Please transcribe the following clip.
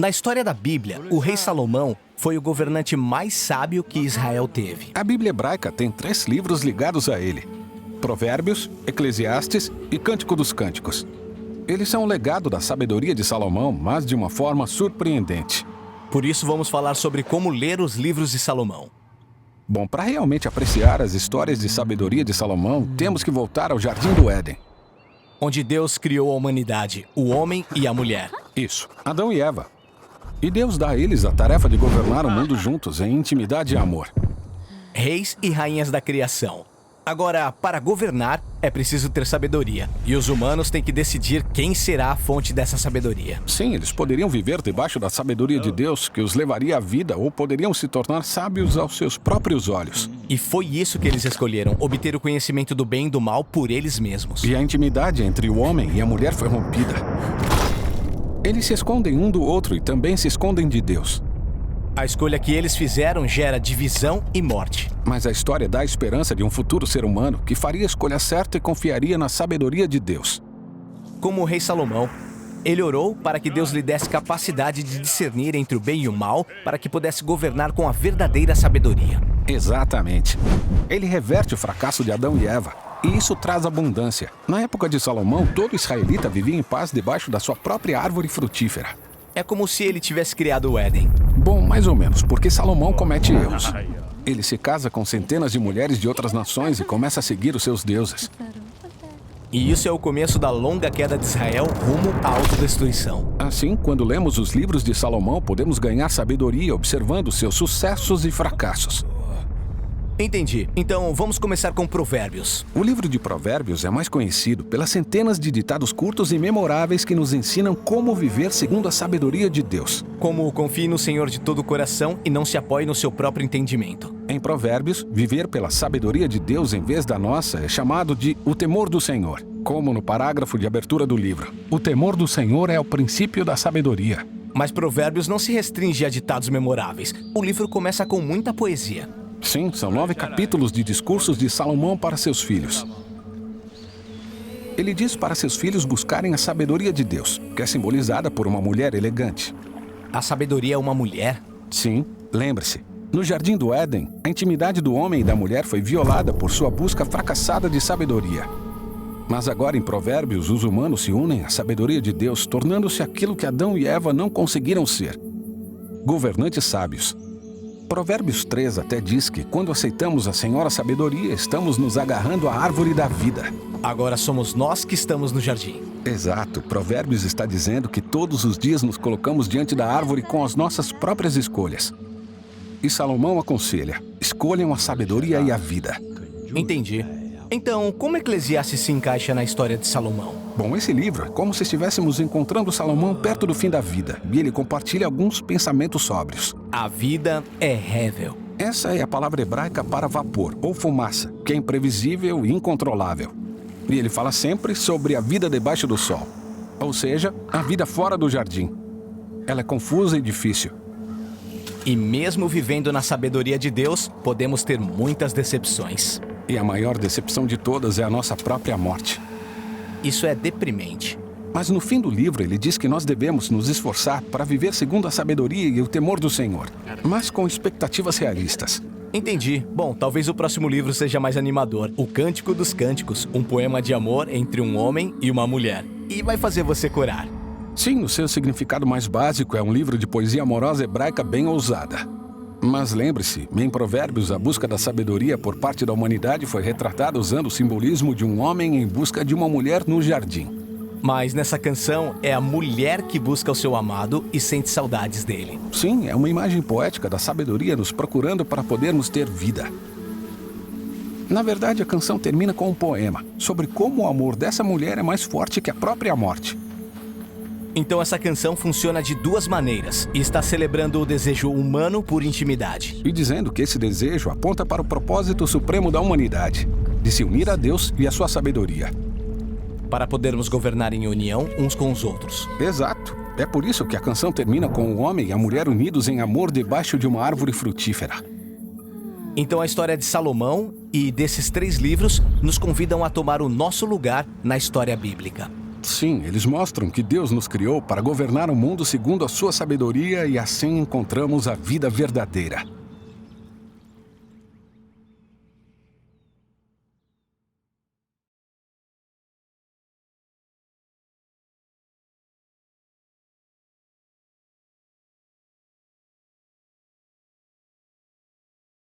Na história da Bíblia, o rei Salomão foi o governante mais sábio que Israel teve. A Bíblia hebraica tem 3 livros ligados a ele: Provérbios, Eclesiastes e Cântico dos Cânticos. Eles são o legado da sabedoria de Salomão, mas de uma forma surpreendente. Por isso vamos falar sobre como ler os livros de Salomão. Bom, para realmente apreciar as histórias de sabedoria de Salomão, temos que voltar ao Jardim do Éden. Onde Deus criou a humanidade, o homem e a mulher. Isso, Adão e Eva. E Deus dá a eles a tarefa de governar o mundo juntos, em intimidade e amor. Reis e rainhas da criação. Agora, para governar, é preciso ter sabedoria. E os humanos têm que decidir quem será a fonte dessa sabedoria. Sim, eles poderiam viver debaixo da sabedoria de Deus, que os levaria à vida, ou poderiam se tornar sábios aos seus próprios olhos. E foi isso que eles escolheram, obter o conhecimento do bem e do mal por eles mesmos. E a intimidade entre o homem e a mulher foi rompida. Eles se escondem um do outro e também se escondem de Deus. A escolha que eles fizeram gera divisão e morte. Mas a história dá a esperança de um futuro ser humano que faria a escolha certa e confiaria na sabedoria de Deus. Como o rei Salomão, ele orou para que Deus lhe desse capacidade de discernir entre o bem e o mal, para que pudesse governar com a verdadeira sabedoria. Exatamente. Ele reverte o fracasso de Adão e Eva, e isso traz abundância. Na época de Salomão, todo israelita vivia em paz debaixo da sua própria árvore frutífera. É como se ele tivesse criado o Éden. Bom, mais ou menos, porque Salomão comete erros. Ele se casa com centenas de mulheres de outras nações e começa a seguir os seus deuses. E isso é o começo da longa queda de Israel rumo à autodestruição. Assim, quando lemos os livros de Salomão, podemos ganhar sabedoria observando seus sucessos e fracassos. Entendi. Então, vamos começar com Provérbios. O livro de Provérbios é mais conhecido pelas centenas de ditados curtos e memoráveis que nos ensinam como viver segundo a sabedoria de Deus. Como confie no Senhor de todo o coração e não se apoie no seu próprio entendimento. Em Provérbios, viver pela sabedoria de Deus em vez da nossa é chamado de o temor do Senhor. Como no parágrafo de abertura do livro, o temor do Senhor é o princípio da sabedoria. Mas Provérbios não se restringe a ditados memoráveis. O livro começa com muita poesia. Sim, são 9 capítulos de discursos de Salomão para seus filhos. Ele diz para seus filhos buscarem a sabedoria de Deus, que é simbolizada por uma mulher elegante. A sabedoria é uma mulher? Sim, lembre-se. No Jardim do Éden, a intimidade do homem e da mulher foi violada por sua busca fracassada de sabedoria. Mas agora em Provérbios, os humanos se unem à sabedoria de Deus, tornando-se aquilo que Adão e Eva não conseguiram ser: governantes sábios. Provérbios 3 até diz que, quando aceitamos a Senhora Sabedoria, estamos nos agarrando à árvore da vida. Agora somos nós que estamos no jardim. Exato. Provérbios está dizendo que todos os dias nos colocamos diante da árvore com as nossas próprias escolhas. E Salomão aconselha: escolham a sabedoria e a vida. Entendi. Então, como Eclesiastes se encaixa na história de Salomão? Bom, esse livro é como se estivéssemos encontrando Salomão perto do fim da vida, e ele compartilha alguns pensamentos sóbrios. A vida é Hevel. Essa é a palavra hebraica para vapor ou fumaça, que é imprevisível e incontrolável. E ele fala sempre sobre a vida debaixo do sol, ou seja, a vida fora do jardim. Ela é confusa e difícil. E mesmo vivendo na sabedoria de Deus, podemos ter muitas decepções. E a maior decepção de todas é a nossa própria morte. Isso é deprimente. Mas no fim do livro ele diz que nós devemos nos esforçar para viver segundo a sabedoria e o temor do Senhor, mas com expectativas realistas. Entendi. Bom, talvez o próximo livro seja mais animador. O Cântico dos Cânticos, um poema de amor entre um homem e uma mulher. E vai fazer você corar. Sim, no seu significado mais básico, é um livro de poesia amorosa hebraica bem ousada. Mas lembre-se, em Provérbios, a busca da sabedoria por parte da humanidade foi retratada usando o simbolismo de um homem em busca de uma mulher no jardim. Mas nessa canção é a mulher que busca o seu amado e sente saudades dele. Sim, é uma imagem poética da sabedoria nos procurando para podermos ter vida. Na verdade, a canção termina com um poema sobre como o amor dessa mulher é mais forte que a própria morte. Então essa canção funciona de 2 maneiras e está celebrando o desejo humano por intimidade. E dizendo que esse desejo aponta para o propósito supremo da humanidade, de se unir a Deus e a sua sabedoria. Para podermos governar em união uns com os outros. Exato. É por isso que a canção termina com o homem e a mulher unidos em amor debaixo de uma árvore frutífera. Então a história de Salomão e desses 3 livros nos convidam a tomar o nosso lugar na história bíblica. Sim, eles mostram que Deus nos criou para governar o mundo segundo a sua sabedoria e assim encontramos a vida verdadeira.